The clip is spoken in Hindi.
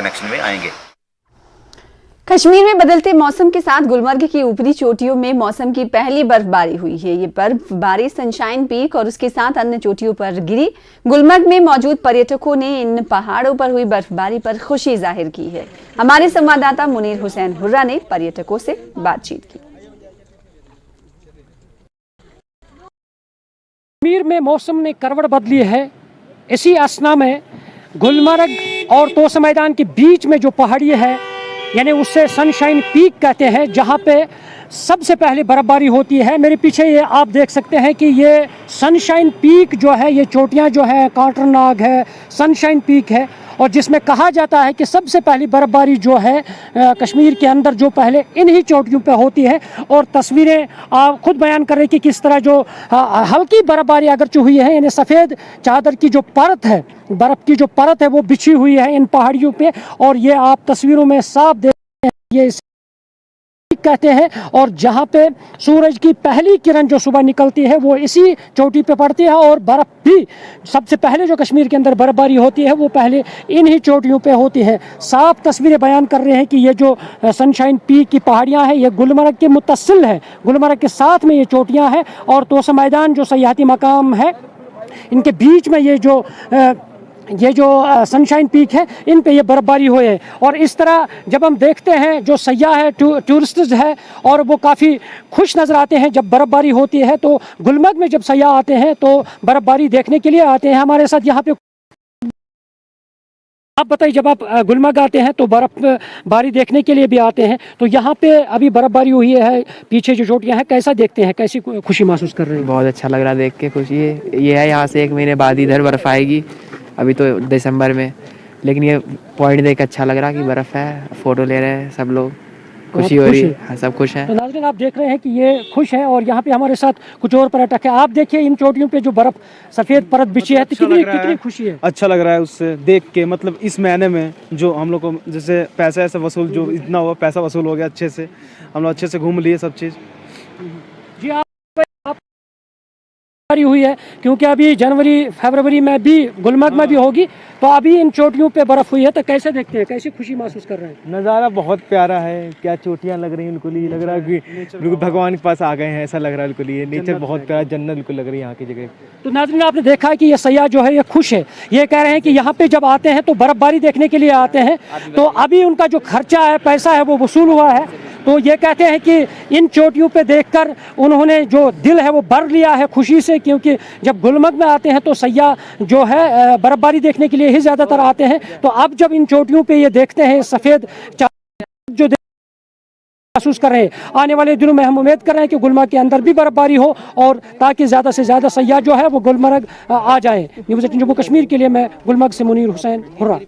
कनेक्शन में आएंगे। कश्मीर में बदलते मौसम के साथ गुलमर्ग की ऊपरी चोटियों में मौसम की पहली बर्फबारी हुई है। ये बर्फबारी सनशाइन पीक और उसके साथ अन्य चोटियों पर गिरी। गुलमर्ग में मौजूद पर्यटकों ने इन पहाड़ों पर हुई बर्फबारी पर खुशी जाहिर की है। हमारे संवाददाता मुनीर हुसैन हुर्रा ने पर्यटकों से बातचीत की। कश्मीर में मौसम ने करवट बदली है। इसी असना में गुलमर्ग और तोसा मैदान के बीच में जो पहाड़ी है, यानी उससे सनशाइन पीक कहते हैं, जहाँ पे सबसे पहले बर्फबारी होती है। मेरे पीछे ये आप देख सकते हैं कि ये सनशाइन पीक जो है, ये चोटियाँ जो है, कांटरनाग है, सनशाइन पीक है, और जिसमें कहा जाता है कि सबसे पहली बर्फबारी जो है कश्मीर के अंदर जो पहले इन्हीं चोटियों पे होती है। और तस्वीरें आप खुद बयान कर रहे हैं कि किस तरह जो हल्की बर्फबारी अगरचे हुई है, यानी सफ़ेद चादर की जो परत है, बर्फ़ की जो परत है वो बिछी हुई है इन पहाड़ियों पे। और ये आप तस्वीरों में साफ देख रहे हैं, ये कहते हैं। और जहाँ पे सूरज की पहली किरण जो सुबह निकलती है वो इसी चोटी पे पड़ती है। और बर्फ़ भी सबसे पहले जो कश्मीर के अंदर बर्फबारी होती है वो पहले इन्हीं चोटियों पे होती है। साफ तस्वीरें बयान कर रहे हैं कि ये जो सनशाइन पीक की पहाड़ियाँ हैं, ये गुलमर्ग के मुत्तसिल है, गुलमर्ग के साथ में ये चोटियाँ हैं। और तोसा मैदान जो सयाहती मकाम है, इनके बीच में ये जो सनशाइन पीक है, इन पे ये बर्फबारी हुई है। और इस तरह जब हम देखते हैं, जो सयाह है, टूरिस्ट्स है, और वो काफ़ी खुश नज़र आते हैं जब बर्फबारी होती है। तो गुलमर्ग में जब सयाह आते हैं तो बर्फबारी देखने के लिए आते हैं। हमारे साथ यहाँ पे आप बताइए, जब आप गुलमर्ग आते हैं तो बर्फबारी देखने के लिए भी आते हैं, तो यहाँ पे अभी बर्फबारी हुई है, पीछे जो चोटियाँ हैं, कैसा देखते हैं, कैसी खुशी महसूस कर रहे हैं? बहुत अच्छा लग रहा है देख के, खुशी है। ये है यहाँ से 1 महीने बाद इधर बर्फ़ आएगी, अभी तो दिसंबर में, लेकिन ये पॉइंट देख अच्छा लग रहा है कि बर्फ़ है, फ़ोटो ले रहे हैं सब लोग, खुशी हो रही है, सब खुश हैं। तो नाज़रीन, आप देख रहे हैं कि ये खुश है। और यहाँ पे हमारे साथ कुछ और पर्यटक है। आप देखिए इन चोटियों पे जो बर्फ़ सफ़ेद परत बिछी है, तो कितनी खुशी है। अच्छा लग रहा है उससे देख के। मतलब इस महीने में जो हम लोग को जैसे पैसा ऐसा वसूल, जो इतना हुआ पैसा वसूल हो गया अच्छे से, हम लोग अच्छे से घूम लिए सब चीज़। जी, आप हुई है, क्योंकि अभी जनवरी फरवरी में भी गुलमर्ग में भी होगी, तो अभी इन चोटियों पे बर्फ हुई है, तो कैसे देखते हैं, कैसी खुशी महसूस कर रहे हैं? नज़ारा बहुत प्यारा है। क्या चोटियाँ लग रही हैं, बिल्कुल ही लग रहा है कि बिल्कुल भगवान के पास आ गए हैं, ऐसा लग रहा है। बिल्कुल ये नेचर बहुत प्यारा, जन्नत बिल्कुल लग रही है यहाँ की जगह। तो नाज़रीन, आपने देखा है कि ये सयाह जो है ये खुश है। ये कह रहे हैं कि यहाँ पे जब आते हैं तो बर्फबारी देखने के लिए आते हैं, तो अभी उनका जो खर्चा है, पैसा है, वो वसूल हुआ है। तो ये कहते हैं कि इन चोटियों पे देखकर उन्होंने जो दिल है वो भर लिया है खुशी से, क्योंकि जब गुलमर्ग में आते हैं तो सयाह जो है बर्फबारी देखने के लिए ही ज़्यादातर आते हैं। तो अब जब इन चोटियों पे ये देखते हैं सफ़ेद जो महसूस कर रहे हैं, आने वाले दिनों में हम उम्मीद कर रहे हैं कि गुलमर्ग के अंदर भी बर्फबारी हो, और ताकि ज़्यादा से ज़्यादा सयाह जो है वो गुलमर्ग आ जाए। न्यूज़ 18 जम्मू कश्मीर के लिए मैं गुलमर्ग से मुनीर हुसैन हुर्रा।